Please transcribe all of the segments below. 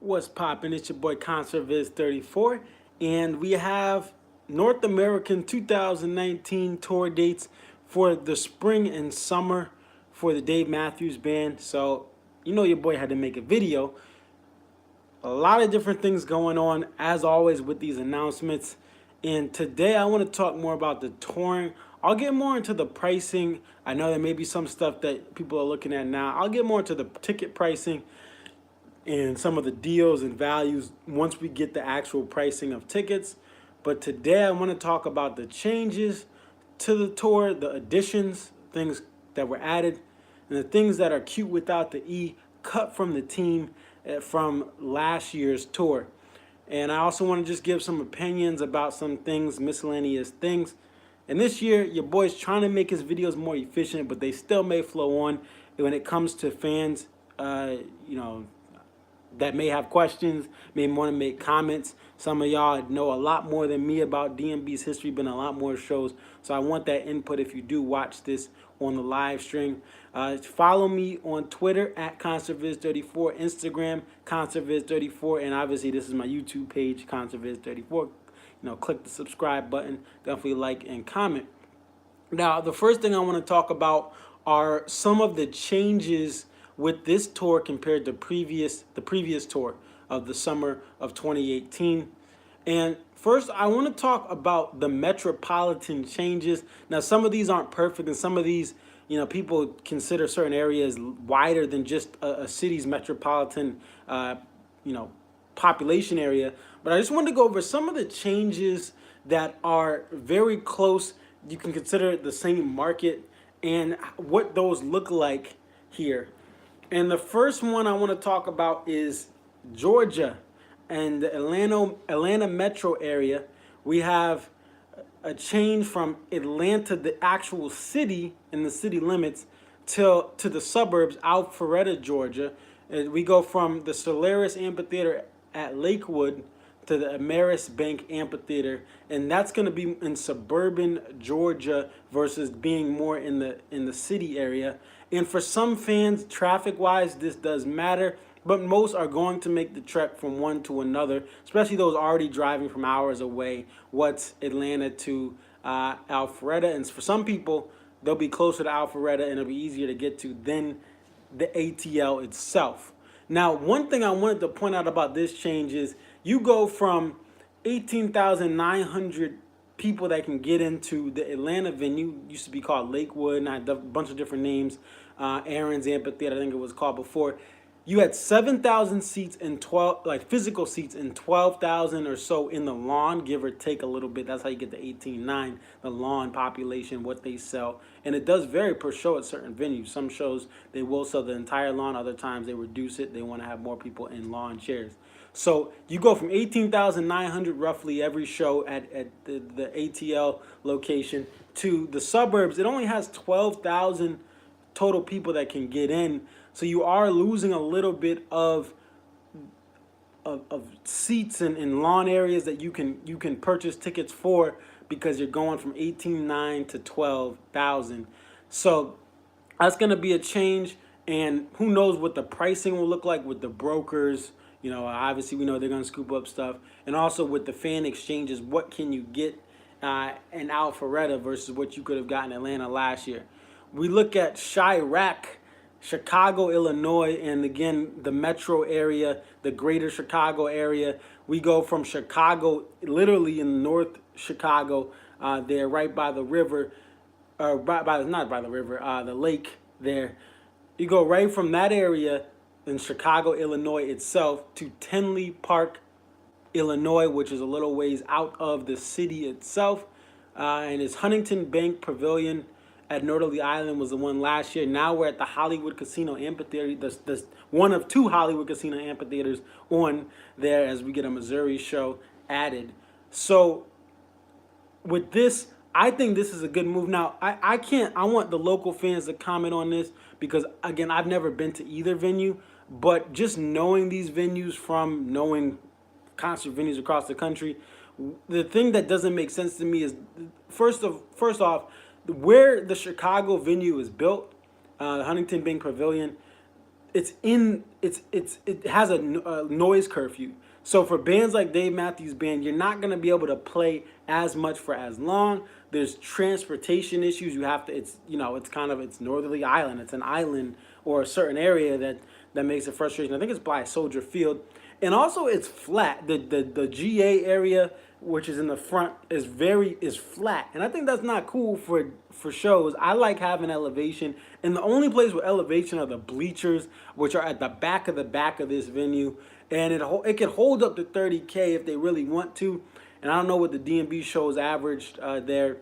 What's poppin'? It's your boy ConcertViz34, and we have North American 2019 tour dates for the spring and summer for the Dave Matthews Band. So, your boy had to make a video. A lot of different things going on, as always, with these announcements. And today I want to talk more about the touring. I'll get more into the pricing. I know there may be some stuff that people are looking at now. I'll get more into the ticket pricing and some of the deals and values once we get the actual pricing of tickets. But today I want to talk about the changes to the tour, the additions, things that were added, and the things that are cute without the E, cut from the team from last year's tour. And I also want to just give some opinions about some things, miscellaneous things. And this year, your boy's trying to make his videos more efficient, but they still may flow on. And when it comes to fans, that may have questions, may want to make comments. Some of y'all know a lot more than me about DMB's history, been a lot more shows. So I want that input if you do watch this on the live stream. Follow me on Twitter at ConcertViz34, Instagram ConcertViz34, and obviously this is my YouTube page, ConcertViz34. Click the subscribe button, definitely like and comment. Now, the first thing I want to talk about are some of the changes with this tour compared to the previous tour of the summer of 2018. And first, I want to talk about the metropolitan changes. Now, some of these aren't perfect, and some of these, people consider certain areas wider than just a city's metropolitan, population area. But I just wanted to go over some of the changes that are very close. You can consider it the same market and what those look like here. And the first one I want to talk about is Georgia and the Atlanta metro area. We have a change from Atlanta, the actual city and the city limits, to the suburbs, Alpharetta, Georgia. And we go from the Solaris Amphitheater at Lakewood to the Ameris Bank Amphitheater, and that's going to be in suburban Georgia versus being more in the city area. And for some fans, traffic-wise, this does matter, but most are going to make the trek from one to another, especially those already driving from hours away. What's Atlanta to Alpharetta? And for some people, they'll be closer to Alpharetta and it'll be easier to get to than the ATL itself. Now, one thing I wanted to point out about this change is you go from 18,900 people that can get into the Atlanta venue. Used to be called Lakewood, and I had a bunch of different names. Aaron's Amphitheater, I think it was called before. You had 7,000 seats and 12, physical seats, and 12,000 or so in the lawn, give or take a little bit. That's how you get the 18.9, the lawn population, what they sell. And it does vary per show at certain venues. Some shows, they will sell the entire lawn. Other times, they reduce it. They want to have more people in lawn chairs. So you go from 18,900 roughly every show at the ATL location to the suburbs. It only has 12,000 total people that can get in. So you are losing a little bit of seats in lawn areas that you can purchase tickets for, because you're going from 18.9 to 12,000. So that's going to be a change, and who knows what the pricing will look like with the brokers. Obviously we know they're going to scoop up stuff. And also with the fan exchanges, what can you get in Alpharetta versus what you could have gotten in Atlanta last year. We look at Chirac, Chicago, Illinois, and again, the metro area, the greater Chicago area. We go from Chicago, literally in North Chicago, there right by the river, not by the river, the lake there. You go right from that area in Chicago, Illinois itself to Tinley Park, Illinois, which is a little ways out of the city itself. And it's Huntington Bank Pavilion at Northerly Island was the one last year. Now we're at the Hollywood Casino Amphitheater. There's one of two Hollywood Casino amphitheaters on there as we get a Missouri show added. So with this, I think this is a good move. Now, I want the local fans to comment on this because, again, I've never been to either venue, but just knowing these venues from knowing concert venues across the country, the thing that doesn't make sense to me is, first off, where the Chicago venue is built, the Huntington Bank Pavilion, it has a noise curfew. So for bands like Dave Matthews Band, you're not gonna be able to play as much for as long. There's transportation issues. You have to. It's northerly island. It's an island or a certain area that makes it frustrating. I think it's by Soldier Field, and also it's flat. The GA area, which is in the front, is flat, and I think that's not cool for shows. I like having elevation, and the only place with elevation are the bleachers, which are at the back of this venue, and it can hold up to 30K if they really want to. And I don't know what the DMB shows averaged there,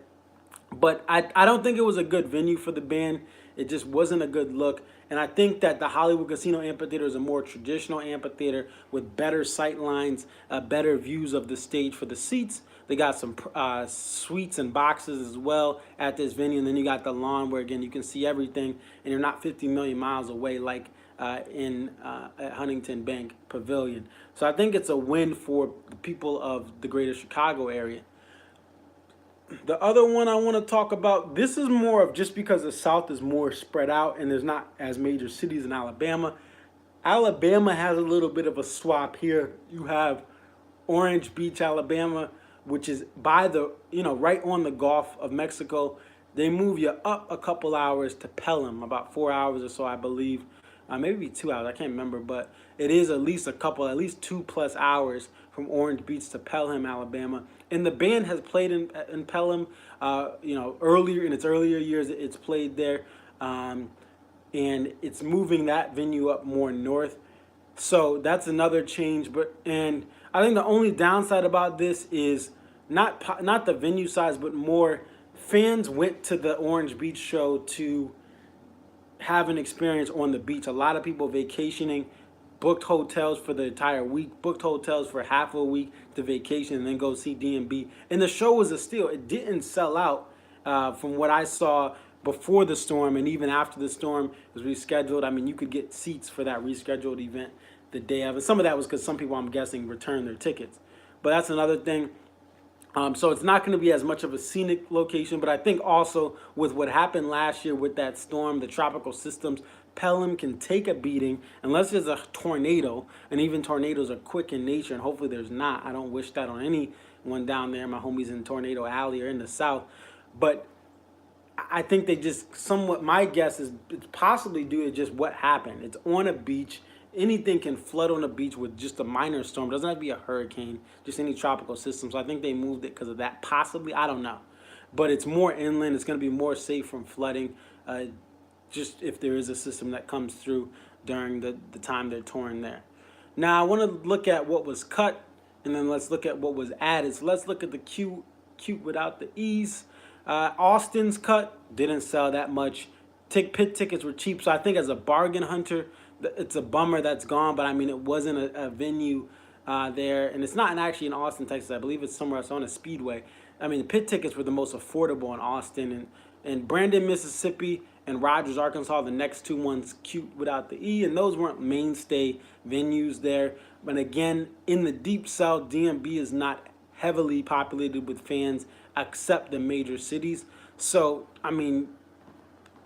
but I don't think it was a good venue for the band. It just wasn't a good look. And I think that the Hollywood Casino Amphitheater is a more traditional amphitheater with better sight lines, better views of the stage for the seats. They got some suites and boxes as well at this venue. And then you got the lawn where, again, you can see everything. And you're not 50 million miles away like at Huntington Bank Pavilion. So I think it's a win for the people of the greater Chicago area. The other one I want to talk about, this is more of just because the South is more spread out and there's not as major cities in Alabama. Alabama has a little bit of a swap here. You have Orange Beach, Alabama, which is by right on the Gulf of Mexico. They move you up a couple hours to Pelham, about 4 hours or so, I believe. Maybe 2 hours, I can't remember, but it is at least 2+ hours from Orange Beach to Pelham, Alabama. And the band has played in Pelham, earlier in its earlier years. It's played there, and it's moving that venue up more north. So that's another change. And I think the only downside about this is not the venue size, but more fans went to the Orange Beach show to have an experience on the beach. A lot of people vacationing, booked hotels for the entire week, booked hotels for half a week to vacation, and then go see DMB. And the show was a steal. It didn't sell out from what I saw before the storm, and even after the storm was rescheduled. I mean, you could get seats for that rescheduled event the day of. And some of that was because some people, I'm guessing, returned their tickets. But that's another thing. So it's not going to be as much of a scenic location, but I think also with what happened last year with that storm, the tropical systems, Pelham can take a beating unless there's a tornado, and even tornadoes are quick in nature, and hopefully there's not. I don't wish that on anyone down there, my homies in Tornado Alley or in the South. But I think they just somewhat, my guess is it's possibly due to just what happened. It's on a beach. Anything can flood on a beach with just a minor storm. It doesn't have to be a hurricane, just any tropical system. So I think they moved it because of that, possibly. I don't know. But it's more inland. It's going to be more safe from flooding, just if there is a system that comes through during the time they're touring there. Now, I want to look at what was cut, and then let's look at what was added. So let's look at the cute without the E's. Austin's cut didn't sell that much. Pit tickets were cheap, so I think as a bargain hunter, it's a bummer that's gone. But I mean, it wasn't a venue there, and it's not actually in Austin, Texas. I believe it's somewhere else on a speedway. I mean, the pit tickets were the most affordable in Austin, and Brandon, Mississippi, and Rogers, Arkansas, the next two ones, cute without the E, and those weren't mainstay venues there. But again, in the Deep South, DMB is not heavily populated with fans except the major cities. So, I mean,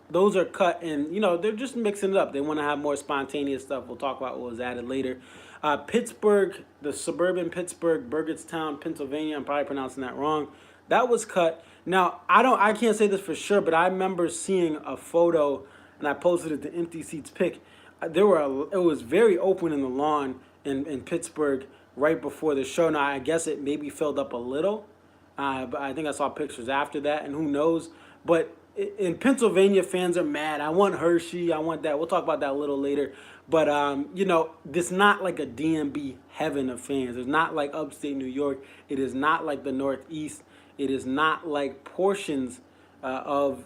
those are cut, and they're just mixing it up. They want to have more spontaneous stuff. We'll talk about what was added later. Pittsburgh, the suburban Pittsburgh, Burgettstown, Pennsylvania. I'm probably pronouncing that wrong. That was cut. Now I can't say this for sure, but I remember seeing a photo, and I posted it to Empty Seats Pick. It was very open in the lawn in Pittsburgh right before the show. Now I guess it maybe filled up a little, but I think I saw pictures after that, and who knows. But in Pennsylvania, fans are mad. I want Hershey. I want that. We'll talk about that a little later. But, this is not like a DMB heaven of fans. It's not like upstate New York. It is not like the Northeast. It is not like portions of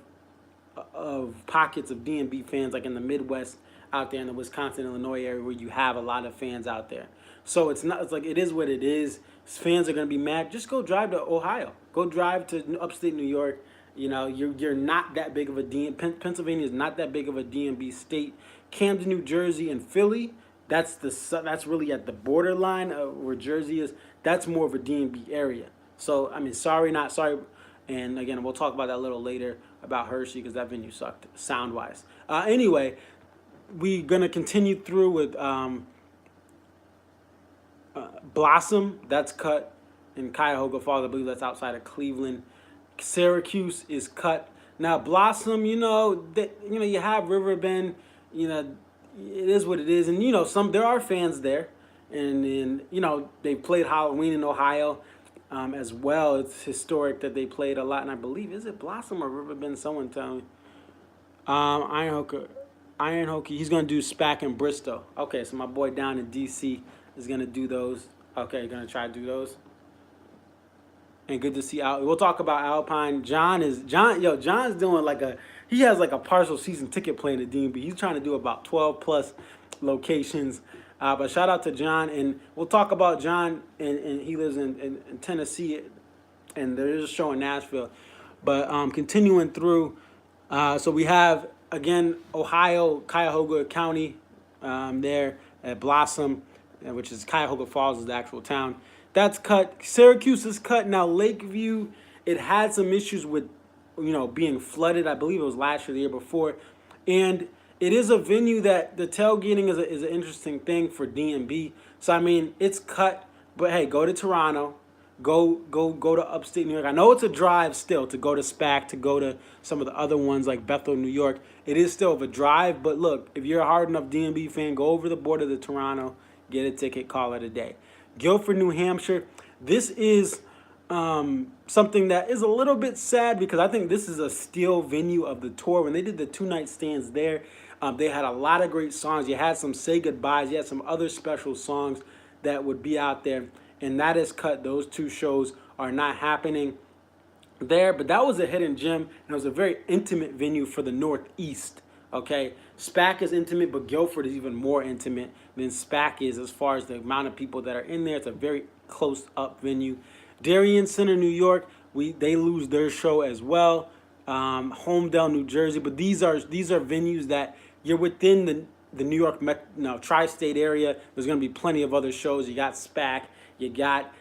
pockets of DMB fans like in the Midwest out there in the Wisconsin, Illinois area where you have a lot of fans out there. So it's like it is what it is. Fans are going to be mad. Just go drive to Ohio. Go drive to upstate New York. You're not that big of a Pennsylvania is not that big of a DMB state. Camden, New Jersey, and Philly, that's really at the borderline of where Jersey is. That's more of a DMB area. So I mean, sorry, not sorry. And again, we'll talk about that a little later about Hershey because that venue sucked sound wise. Anyway, we're gonna continue through with Blossom. That's cut in Cuyahoga Falls. I believe that's outside of Cleveland. Syracuse is cut. Now Blossom, you have Riverbend. You know, it is what it is, and there are fans there, and they played Halloween in Ohio. As well, it's historic that they played a lot, and I believe, is it Blossom or Riverbend? Someone tell me. Iron Hockey. He's gonna do SPAC in Bristol. Okay, so my boy down in DC is gonna do those. Okay, gonna try to do those. And good to see Al. We'll talk about Alpine. John's doing he has like a partial season ticket playing at D&B. He's trying to do about 12 plus locations. But shout out to John, and we'll talk about John, and he lives in Tennessee, and there is a show in Nashville. But continuing through, so we have, again, Ohio, Cuyahoga County there at Blossom, which is Cuyahoga Falls is the actual town. That's cut. Syracuse is cut. Now, Lakeview, it had some issues with, being flooded. I believe it was last year, the year before. And it is a venue that the tailgating is an interesting thing for D&B. So, I mean, it's cut. But, hey, go to Toronto. Go to upstate New York. I know it's a drive still to go to SPAC, to go to some of the other ones like Bethel, New York. It is still of a drive. But, look, if you're a hard enough D&B fan, go over the border to Toronto, get a ticket, call it a day. Guilford, New Hampshire. This is something that is a little bit sad because I think this is a steal venue of the tour. When they did the 2-night stands there, they had a lot of great songs. You had some Say Goodbyes. You had some other special songs that would be out there. And that is cut. Those two shows are not happening there. But that was a hidden gem. And it was a very intimate venue for the Northeast. Okay, SPAC is intimate, but Guilford is even more intimate than SPAC is as far as the amount of people that are in there. It's a very close-up venue. Darien Center, New York, they lose their show as well. Homedale, New Jersey, but these are venues that you're within the New York tri-state area. There's going to be plenty of other shows. You got SPAC, you got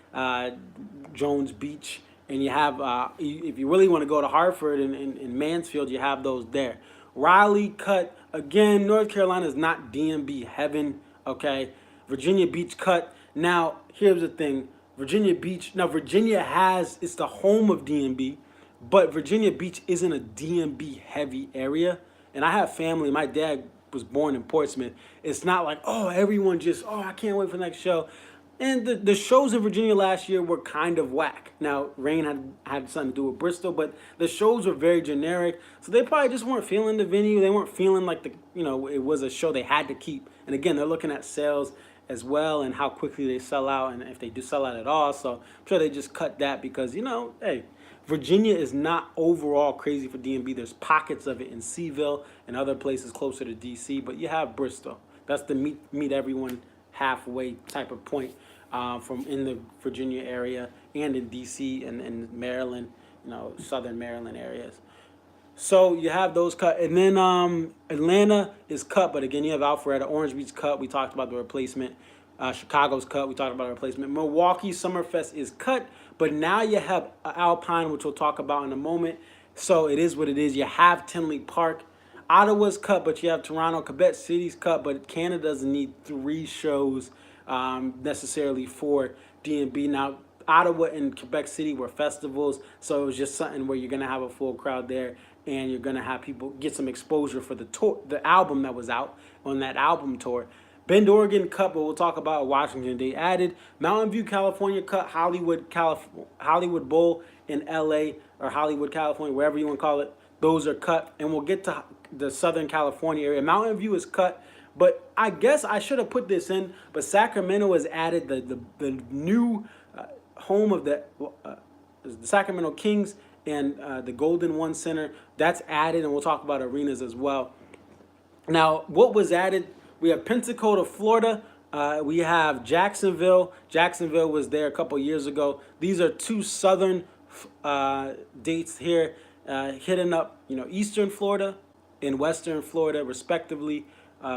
Jones Beach, and you have if you really want to go to Hartford and Mansfield, you have those there. Raleigh cut. Again, North Carolina is not D&B heaven, okay? Virginia Beach cut. Now, here's the thing. Virginia Beach, it's the home of D&B, but Virginia Beach isn't a D&B heavy area. And I have family. My dad was born in Portsmouth. It's not like, everyone I can't wait for the next show. And the shows in Virginia last year were kind of whack. Now, rain had something to do with Bristol, but the shows were very generic. So they probably just weren't feeling the venue. They weren't feeling like it was a show they had to keep. And again, they're looking at sales as well and how quickly they sell out and if they do sell out at all. So I'm sure they just cut that because, hey, Virginia is not overall crazy for D&B. There's pockets of it in Seaville and other places closer to D.C., but you have Bristol. That's the meet everyone halfway type of point from in the Virginia area and in D.C. and Maryland, southern Maryland areas. So you have those cut. And then Atlanta is cut, but again, you have Alpharetta. Orange Beach cut. We talked about the replacement. Chicago's cut. We talked about the replacement. Milwaukee Summerfest is cut, but now you have Alpine, which we'll talk about in a moment. So it is what it is. You have Tinley Park. Ottawa's cut, but you have Toronto. Quebec City's cut, but Canada doesn't need 3 shows necessarily for D&B. Now, Ottawa and Quebec City were festivals, so it was just something where you're going to have a full crowd there, and you're going to have people get some exposure for the tour, the album that was out on that album tour. Bend, Oregon cut, but we'll talk about Washington. They added Mountain View, California cut, Hollywood Bowl in LA, or Hollywood, California, wherever you want to call it. Those are cut, and we'll get to the Southern California area. Mountain View is cut, but I guess I should have put this in, but Sacramento has added the new home of the Sacramento Kings and the Golden One Center. That's added, and we'll talk about arenas as well. Now, what was added? We have Pensacola, Florida. We have Jacksonville. Jacksonville was there a couple years ago. These are 2 southern dates here, hitting up eastern Florida and western Florida, respectively.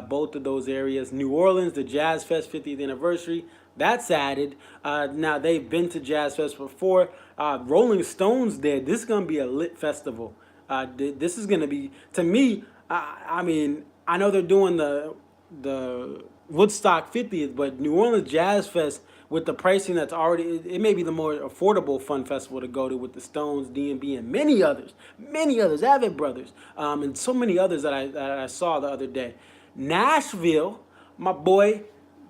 Both of those areas. New Orleans, the Jazz Fest 50th anniversary. That's added. Now, they've been to Jazz Fest before. Rolling Stones there. This is going to be a lit festival. This is going to be, to me, I mean, I know they're doing the Woodstock 50th, but New Orleans Jazz Fest with the pricing that's already, it may be the more affordable fun festival to go to with the Stones, D&B, and many others, Avid Brothers, and so many others that I saw the other day. Nashville, my boy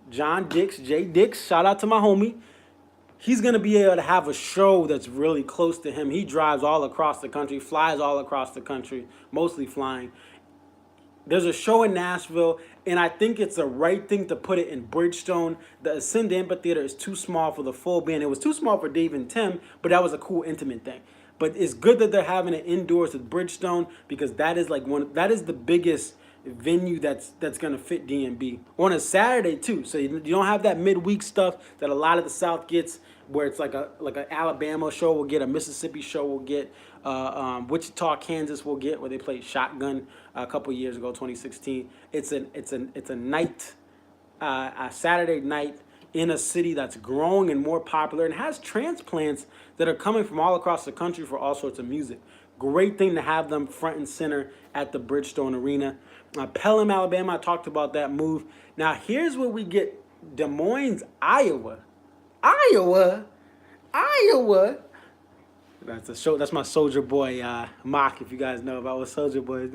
John Dix, Jay Dix, shout out to my homie. He's going to be able to have a show that's really close to him. He drives all across the country, flies all across the country, mostly flying. There's a show in Nashville, and I think it's the right thing to put it in Bridgestone. The Ascend Amphitheater is too small for the full band. It was too small for Dave and Tim, but that was a cool intimate thing. But it's good that they're having it indoors at Bridgestone because that is like that is the biggest venue that's gonna fit DMB on a Saturday too. So you don't have that midweek stuff that a lot of the South gets, where it's like an Alabama show will get, a Mississippi show will get, Wichita, Kansas will get, where they played Shotgun a couple years ago, 2016. It's a night, a Saturday night in a city that's growing and more popular and has transplants that are coming from all across the country for all sorts of music. Great thing to have them front and center at the Bridgestone Arena. Pelham, Alabama, I talked about that move. Now here's where we get Des Moines, Iowa. Iowa. That's a show. That's my Soulja Boy mock. If you guys know about what Soulja Boy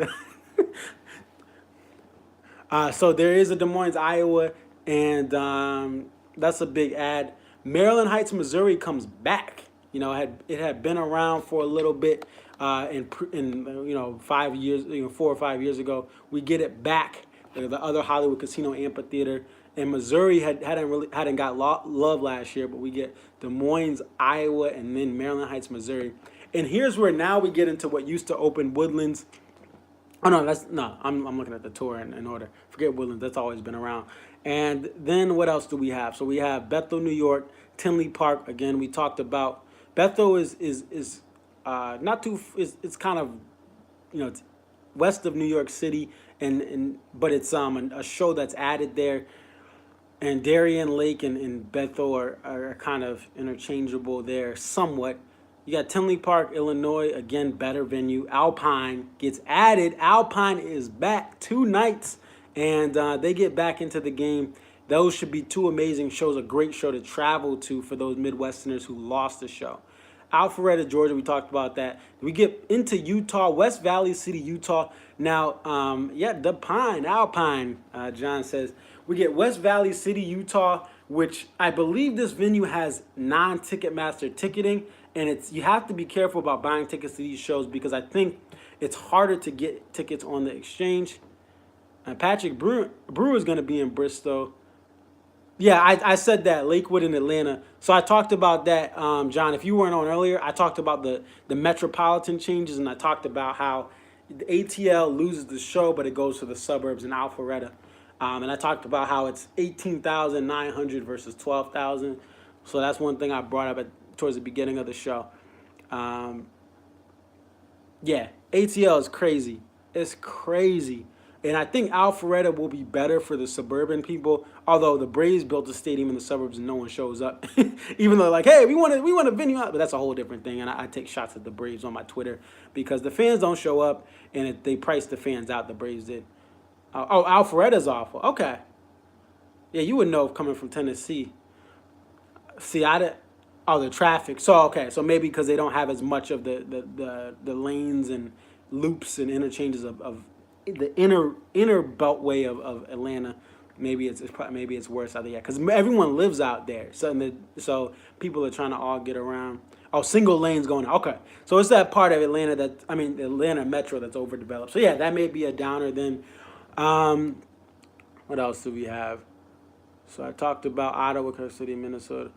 is. So there is a Des Moines, Iowa, and that's a big ad. Maryland Heights, Missouri comes back. You know, it had been around for a little bit, in 5 years, 4 or 5 years ago. We get it back. The other Hollywood Casino Amphitheater. And Missouri hadn't got love last year, but we get Des Moines, Iowa, and then Maryland Heights, Missouri. And here's where now we get into what used to open Woodlands. Oh no, I'm looking at the tour in order. Forget Woodlands, that's always been around. And then what else do we have? So we have Bethel, New York, Tinley Park. Again, we talked about Bethel is not too. It's kind of, it's west of New York City, but it's a show that's added there. And Darien Lake and Bethel are kind of interchangeable there somewhat. You got Tinley Park, Illinois, again, better venue. Alpine gets added. Alpine is back 2 nights, and they get back into the game. Those should be 2 amazing shows, a great show to travel to for those Midwesterners who lost the show. Alpharetta, Georgia, we talked about that. We get into Utah, West Valley City, Utah. Now, Alpine, John says. We get West Valley City, Utah, which I believe this venue has non-Ticketmaster ticketing, and you have to be careful about buying tickets to these shows because I think it's harder to get tickets on the exchange. Patrick Brewer is going to be in Bristol. Yeah, I said that, Lakewood in Atlanta. So I talked about that, John. If you weren't on earlier, I talked about the metropolitan changes, and I talked about how the ATL loses the show, but it goes to the suburbs in Alpharetta. And I talked about how it's 18,900 versus 12,000. So that's one thing I brought up towards the beginning of the show. Yeah, ATL is crazy. It's crazy. And I think Alpharetta will be better for the suburban people. Although the Braves built a stadium in the suburbs and no one shows up, even though like, hey, we want a venue out, but that's a whole different thing. And I take shots at the Braves on my Twitter because the fans don't show up, and they priced the fans out. The Braves did. Alpharetta's awful. Okay. Yeah, you would know coming from Tennessee. See, the traffic. So, okay. So maybe because they don't have as much of the lanes and loops and interchanges of the inner beltway of Atlanta. Maybe it's worse out there because everyone lives out there. So people are trying to all get around. Oh, single lanes going. Okay, so it's that part of Atlanta the Atlanta Metro that's overdeveloped. So yeah, that may be a downer then. What else do we have? So I talked about Ottawa, Kirk City, Minnesota.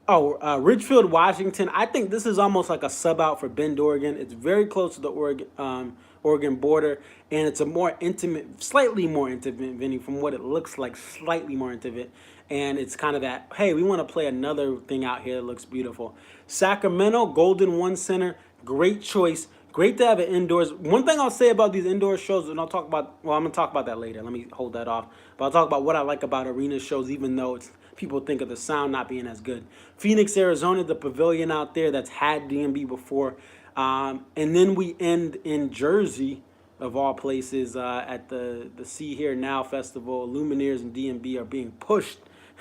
Ridgefield, Washington. I think this is almost like a sub out for Bend, Oregon. It's very close to the Oregon border, and it's a more intimate, slightly more intimate venue from what it looks like, slightly more intimate. And it's kind of that, hey, we want to play another thing out here that looks beautiful. Sacramento, Golden One Center, great choice. Great to have it indoors. One thing I'll say about these indoor shows, and I'm going to talk about that later. Let me hold that off. But I'll talk about what I like about arena shows, even though people think of the sound not being as good. Phoenix, Arizona, the pavilion out there that's had DMB before. And then we end in Jersey. of all places, at the See Here Now Festival. Lumineers and DMB are being pushed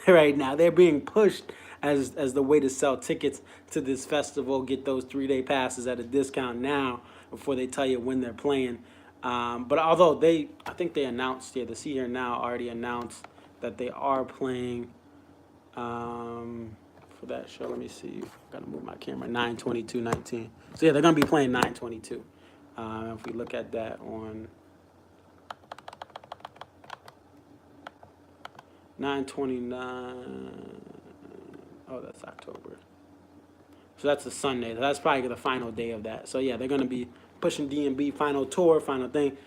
right now. They're being pushed as the way to sell tickets to this festival. Get those 3-day passes at a discount now before they tell you when they're playing. But although I think they announced, the See Here Now already announced that they are playing for that show. Let me see. Gotta move my camera. 9/22/19. So yeah, they're gonna be playing 9/22. If we look at that on 9/29. Oh, that's October. So that's a Sunday. That's probably the final day of that. So yeah, they're gonna be pushing DMB final tour, final thing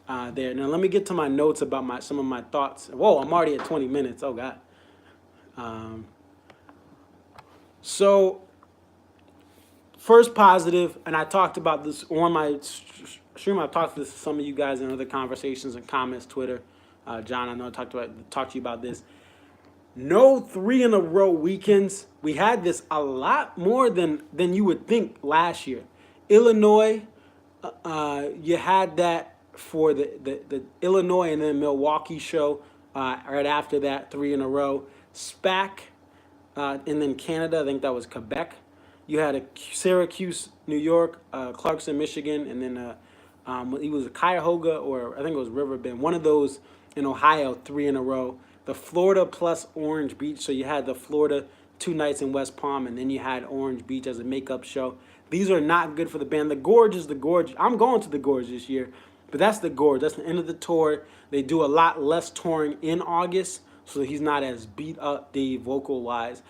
there. Now let me get to my notes about some of my thoughts. Whoa, I'm already at 20 minutes. Oh God. So first positive, and I talked about this on my stream. I've talked to some of you guys in other conversations and comments, Twitter. John, I know I talked to you about this. No 3-in-a-row weekends. We had this a lot more than you would think last year. Illinois, you had that for the Illinois and then Milwaukee show right after that, 3 in a row. SPAC, and then Canada, I think that was Quebec. You had a Syracuse, New York, Clarkson, Michigan, and then it was a Cuyahoga, or I think it was Riverbend. One of those in Ohio, 3 in a row. The Florida plus Orange Beach. So you had the Florida 2 nights in West Palm, and then you had Orange Beach as a makeup show. These are not good for the band. The Gorge is the Gorge. I'm going to the Gorge this year, but that's the Gorge. That's the end of the tour. They do a lot less touring in August, so he's not as beat up, Dave, vocal-wise.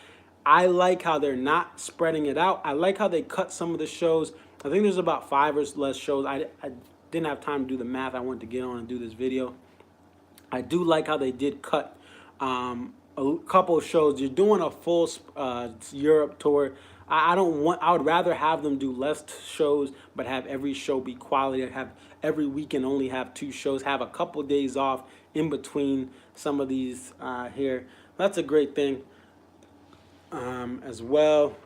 I like how they're not spreading it out. I like how they cut some of the shows. I think there's about 5 or less shows. I didn't have time to do the math. I wanted to get on and do this video. I do like how they did cut a couple of shows. You're doing a full Europe tour. I would rather have them do less shows, but have every show be quality. Have every weekend only have 2 shows. Have a couple days off in between some of these here. That's a great thing as well.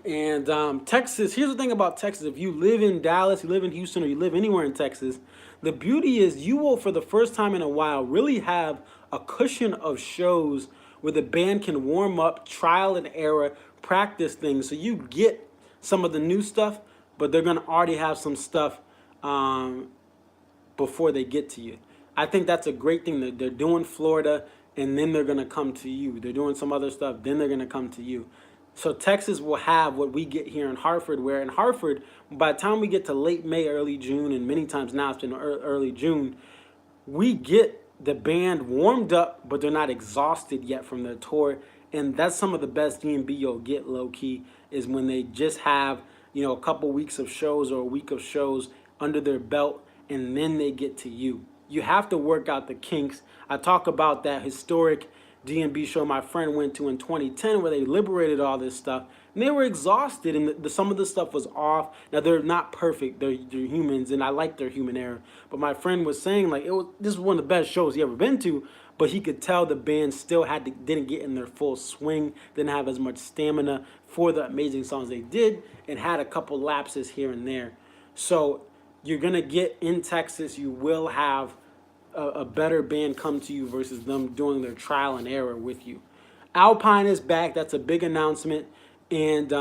And Texas, here's the thing about Texas. If you live in Dallas, you live in Houston, or you live anywhere in Texas, the beauty is you will, for the first time in a while, really have a cushion of shows where the band can warm up, trial and error, practice things. So you get some of the new stuff, but they're going to already have some stuff before they get to you. I think that's a great thing. That they're doing Florida, and then they're going to come to you. They're doing some other stuff, then they're going to come to you. So Texas will have what we get here in Hartford, where in Hartford, by the time we get to late May, early June, and many times now it's been early June, we get the band warmed up, but they're not exhausted yet from their tour. And that's some of the best DMB you'll get, low-key, is when they just have, a couple weeks of shows or a week of shows under their belt, and then they get to you. You have to work out the kinks. I talk about that historic DMB show my friend went to in 2010 where they liberated all this stuff, and they were exhausted, and some of the stuff was off. Now, they're not perfect. They're humans, and I like their human error. But my friend was saying, this was one of the best shows he ever been to, but he could tell the band still didn't get in their full swing, didn't have as much stamina for the amazing songs they did, and had a couple lapses here and there. So you're going to get in Texas, you will have a better band come to you versus them doing their trial and error with you. Alpine is back. That's a big announcement. And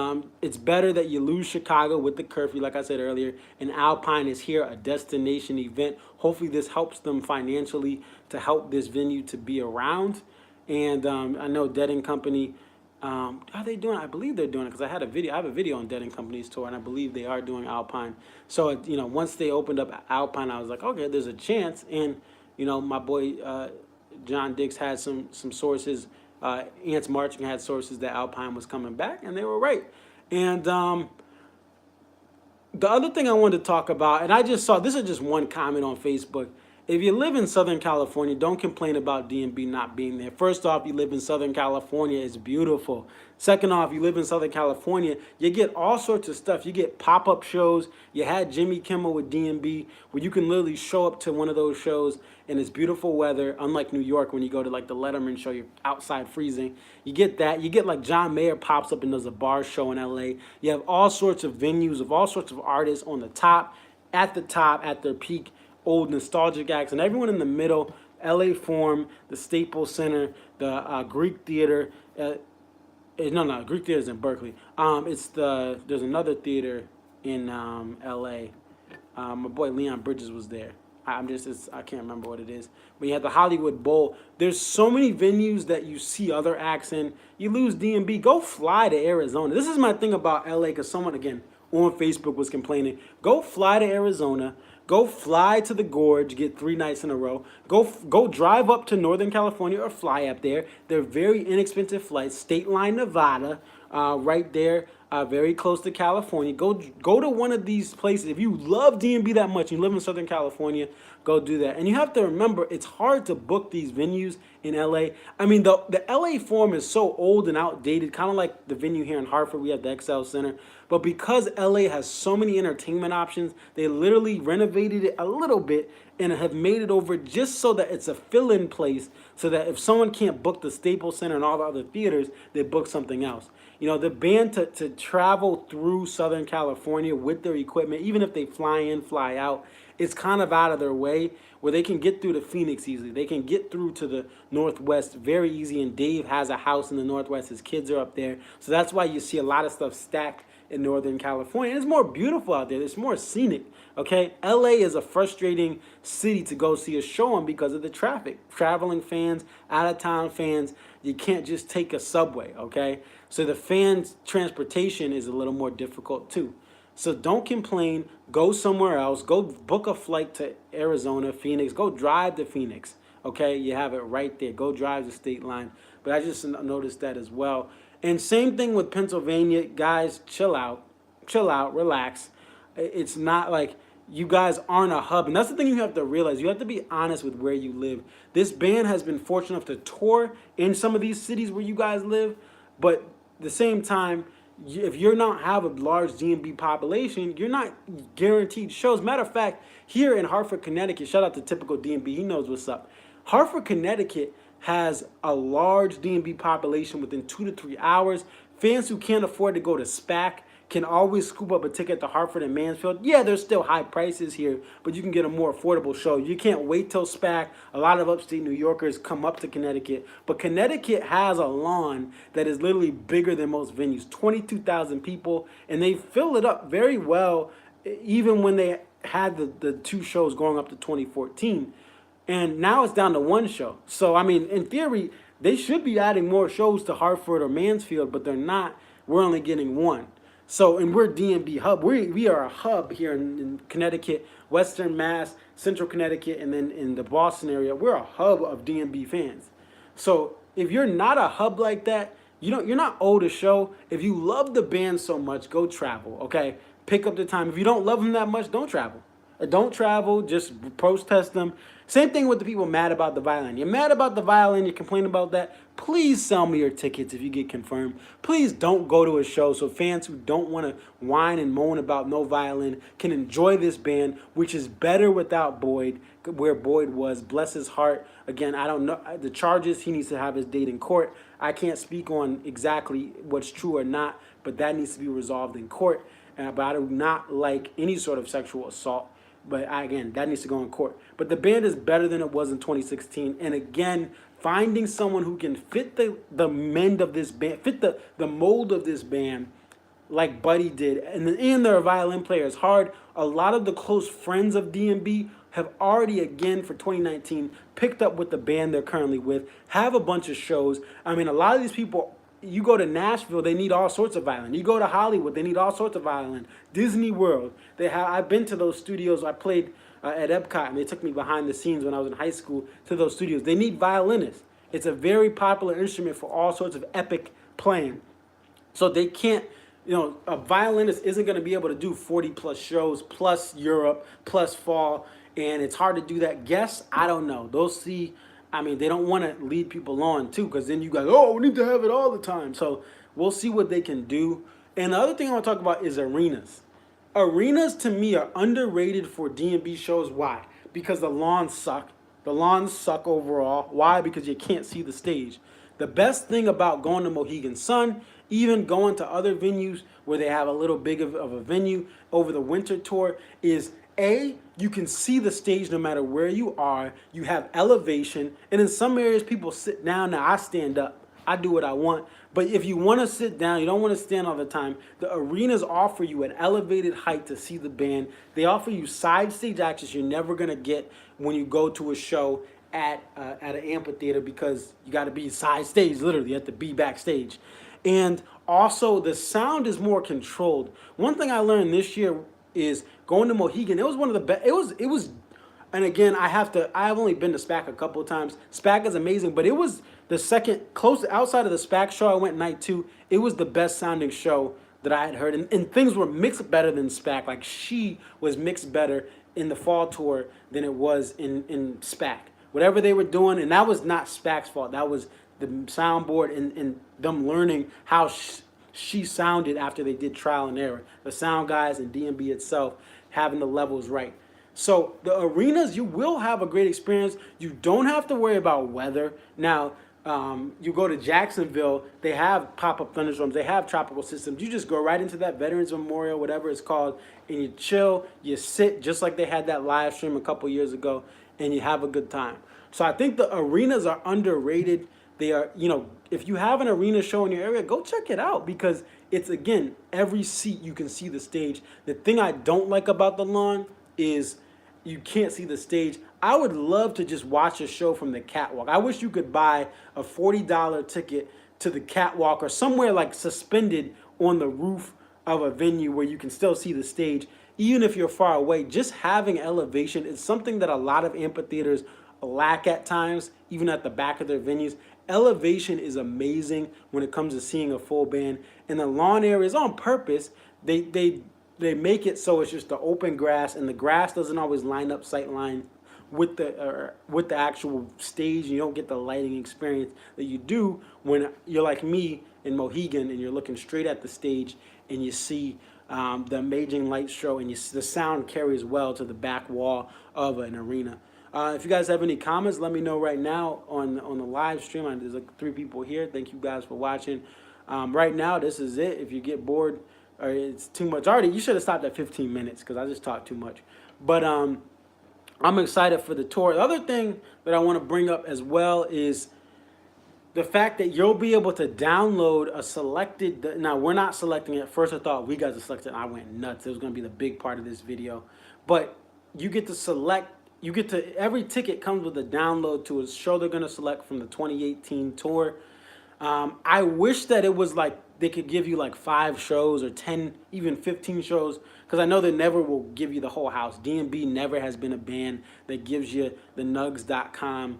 it's better that you lose Chicago with the curfew, like I said earlier. And Alpine is here, a destination event. Hopefully this helps them financially to help this venue to be around. And I know Dead & Company, are they doing it? I believe they're doing it, because I have a video on Dead & Company's tour, and I believe they are doing Alpine. So, once they opened up Alpine, I was like, okay, there's a chance. And my boy John Dix had some sources. Ants Marching had sources that Alpine was coming back, and they were right. And the other thing I wanted to talk about, and I just saw, this is just one comment on Facebook. If you live in Southern California, don't complain about DMB not being there. First off, you live in Southern California, it's beautiful. Second off, you live in Southern California, you get all sorts of stuff. You get pop-up shows. You had Jimmy Kimmel with DMB, where you can literally show up to one of those shows and it's beautiful weather, unlike New York when you go to the Letterman show, you're outside freezing. You get that. You get John Mayer pops up and does a bar show in LA. You have all sorts of venues of all sorts of artists on the top at the top, at their peak, old nostalgic acts, and everyone in the middle, LA Forum, the Staples Center, the Greek Theater. No, Greek Theater is in Berkeley. There's another theater in LA. My boy Leon Bridges was there. I can't remember what it is. But you had the Hollywood Bowl. There's so many venues that you see other acts in. You lose DMB, go fly to Arizona. This is my thing about LA, because someone again on Facebook was complaining. Go fly to Arizona. Go fly to the Gorge, get 3 nights in a row. Go drive up to Northern California or fly up there. They're very inexpensive flights. State Line, Nevada, right there, very close to California. Go to one of these places. If you love DMB that much, you live in Southern California, go do that. And you have to remember, it's hard to book these venues in LA. I mean, the LA Forum is so old and outdated, kind of like the venue here in Hartford. We have the XL Center. But because LA has so many entertainment options, they literally renovated it a little bit and have made it over just so that it's a fill-in place, so that if someone can't book the Staples Center and all the other theaters, they book something else. You know, the band to travel through Southern California with their equipment, even if they fly in, fly out, it's kind of out of their way, where they can get through to Phoenix easily. They can get through to the Northwest very easy, and Dave has a house in the Northwest. His kids are up there. So that's why you see a lot of stuff stacked in Northern California. And it's more beautiful out there. It's more scenic, okay? LA is a frustrating city to go see a show in because of the traffic. Traveling fans, out-of-town fans, you can't just take a subway, okay? So the fans' transportation is a little more difficult too. So don't complain. Go somewhere else. Go book a flight to Arizona, Phoenix. Go drive to Phoenix, okay? You have it right there. Go drive the state line. But I just noticed that as well. And same thing with Pennsylvania. Guys, chill out, relax. It's not like you guys aren't a hub. And that's the thing you have to realize. You have to be honest with where you live. This band has been fortunate enough to tour in some of these cities where you guys live. But at the same time, if you're not have a large DMB population, you're not guaranteed shows. Matter of fact, here in Hartford, Connecticut, shout out to Typical DMB, he knows what's up. Hartford, Connecticut has a large DMB population within 2 to 3 hours. Fans who can't afford to go to SPAC can always scoop up a ticket to Hartford and Mansfield. Yeah, there's still high prices here, but you can get a more affordable show. You can't wait till SPAC. A lot of upstate New Yorkers come up to Connecticut, but Connecticut has a lawn that is literally bigger than most venues, 22,000 people, and they fill it up very well, even when they had the 2 shows going up to 2014. And now it's down to 1 show. So, I mean, in theory, they should be adding more shows to Hartford or Mansfield, but they're not. We're only getting 1. So, and we're DMB hub. We are a hub here in Connecticut, Western Mass, Central Connecticut, and then in the Boston area. We're a hub of DMB fans. So, if you're not a hub like that, you're not owed a show. If you love the band so much, go travel, okay? Pick up the time. If you don't love them that much, don't travel. Don't travel, just protest them. Same thing with the people mad about the violin. You're mad about the violin, you complain about that. Please sell me your tickets if you get confirmed. Please don't go to a show so fans who don't want to whine and moan about no violin can enjoy this band, which is better without Boyd, where Boyd was. Bless his heart. Again, I don't know the charges. He needs to have his date in court. I can't speak on exactly what's true or not, but that needs to be resolved in court. But I do not like any sort of sexual assault. But again, that needs to go in court. But the band is better than it was in 2016. And again, finding someone who can fit the mend of this band, fit the mold of this band, like Buddy did, and they're a violin player, is hard. A lot of the close friends of DMB have already, again, for 2019, picked up with the band they're currently with, have a bunch of shows. I mean, a lot of these people, you go to Nashville, they need all sorts of violin. You go to Hollywood, they need all sorts of violin. Disney World, I've been to those studios. I played at Epcot, and they took me behind the scenes when I was in high school to those studios. They need violinists. It's a very popular instrument for all sorts of epic playing. So they can't, a violinist isn't going to be able to do 40 plus shows, plus Europe, plus fall, and it's hard to do that. Guess, I don't know. They don't want to lead people on, too, because then you guys, we need to have it all the time. So we'll see what they can do. And the other thing I want to talk about is arenas. Arenas, to me, are underrated for DMB shows. Why? Because the lawns suck. The lawns suck overall. Why? Because you can't see the stage. The best thing about going to Mohegan Sun, even going to other venues where they have a little big of a venue over the winter tour, is You can see the stage no matter where you are. You have elevation, and in some areas people sit down. Now I stand up. I do what I want. But if you want to sit down, you don't want to stand all the time. The arenas offer you an elevated height to see the band. They offer you side stage access you're never gonna get when you go to a show at an amphitheater, because you got to be side stage, literally. You have to be backstage. And also the sound is more controlled. One thing I learned this year is going to Mohegan. It was one of the best. It was, and again, I've only been to SPAC a couple of times. SPAC is amazing, but it was the second close outside of the SPAC show. I went night two. It was the best sounding show that I had heard, and things were mixed better than SPAC. Like, She was mixed better in the fall tour than it was in SPAC. Whatever they were doing, and that was not SPAC's fault. That was the soundboard and them learning how she sounded after they did trial and error. The sound guys and DMB itself having the levels right. So the arenas, you will have a great experience. You don't have to worry about weather. Now, you go to Jacksonville, they have pop-up thunderstorms, they have tropical systems. You just go right into that Veterans Memorial, whatever it's called, and you chill, you sit, just like they had that live stream a couple years ago, and you have a good time. So I think the arenas are underrated. They are, if you have an arena show in your area, go check it out, because it's, again, every seat you can see the stage. The thing I don't like about the lawn is you can't see the stage. I would love to just watch a show from the catwalk. I wish you could buy a $40 ticket to the catwalk or somewhere like suspended on the roof of a venue where you can still see the stage, even if you're far away. Just having elevation is something that a lot of amphitheaters lack at times, even at the back of their venues. Elevation is amazing when it comes to seeing a full band. And the lawn areas, on purpose, they make it so it's just the open grass, and the grass doesn't always line up sight line with the actual stage. You don't get the lighting experience that you do when you're like me in Mohegan and you're looking straight at the stage and you see the amazing light show, and the sound carries well to the back wall of an arena. If you guys have any comments, let me know right now on the live stream. There's like 3 people here. Thank you guys for watching. Right now, this is it. If you get bored or it's too much already, you should have stopped at 15 minutes because I just talked too much. But I'm excited for the tour. The other thing that I want to bring up as well is the fact that you'll be able to download a selected. Now, we're not selecting it. At first, I thought we guys are selecting. I went nuts. It was going to be the big part of this video. But you get to select. Every ticket comes with a download to a show they're going to select from the 2018 tour. I wish that it was like they could give you like 5 shows or 10, even 15 shows, because I know they never will give you the whole house. DMB never has been a band that gives you the nugs.com,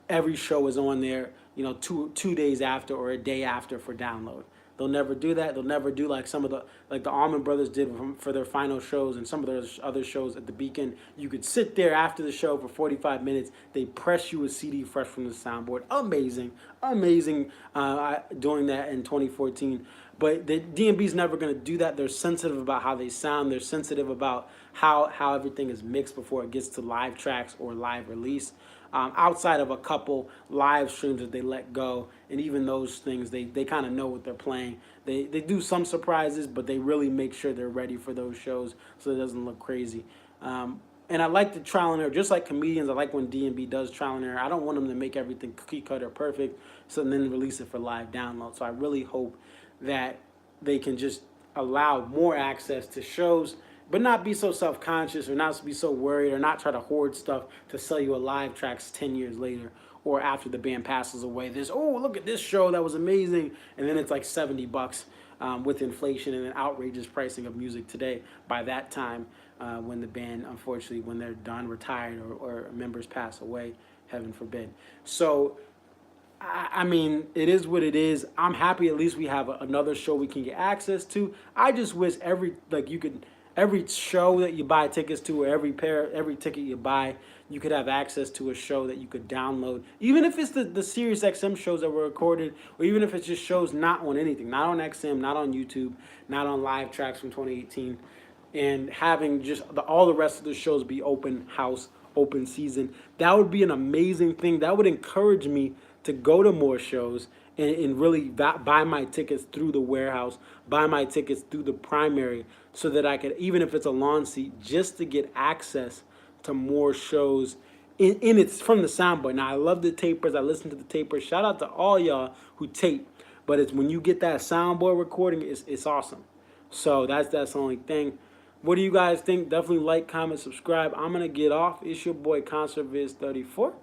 every show is on there, 2 days after or a day after for download. They'll never do that. They'll never do like the Allman Brothers did for their final shows and some of their other shows at the Beacon. You could sit there after the show for 45 minutes. They press you a CD fresh from the soundboard. Amazing doing that in 2014. But the DMB's never going to do that. They're sensitive about how they sound. They're sensitive about how everything is mixed before it gets to live tracks or live release. Outside of a couple live streams that they let go, and even those things, they kind of know what they're playing. They do some surprises, but they really make sure they're ready for those shows so it doesn't look crazy. And I like the trial and error. Just like comedians, I like when DMB does trial and error. I don't want them to make everything cookie cutter perfect and then release it for live download. So I really hope that they can just allow more access to shows, but not be so self-conscious or not be so worried or not try to hoard stuff to sell you a live tracks 10 years later or after the band passes away. Look at this show, that was amazing. And then it's like $70 with inflation and an outrageous pricing of music today by that time when the band, unfortunately, when they're done, retired, or members pass away, heaven forbid. So, I mean, it is what it is. I'm happy at least we have another show we can get access to. I just wish every show that you buy tickets to, or every ticket you buy, you could have access to a show that you could download. Even if it's the Sirius XM shows that were recorded, or even if it's just shows not on anything, not on XM, not on YouTube, not on live tracks from 2018, and having just all the rest of the shows be open house, open season. That would be an amazing thing. That would encourage me to go to more shows and really buy my tickets through the warehouse, buy my tickets through the primary, so that I could, even if it's a lawn seat, just to get access to more shows in it's from the soundboard. Now I love the tapers. I listen to the tapers. Shout out to all y'all who tape. But it's when you get that soundboard recording, it's awesome. So that's the only thing. What do you guys think? Definitely like, comment, subscribe. I'm gonna get off. It's your boy ConcertViz34.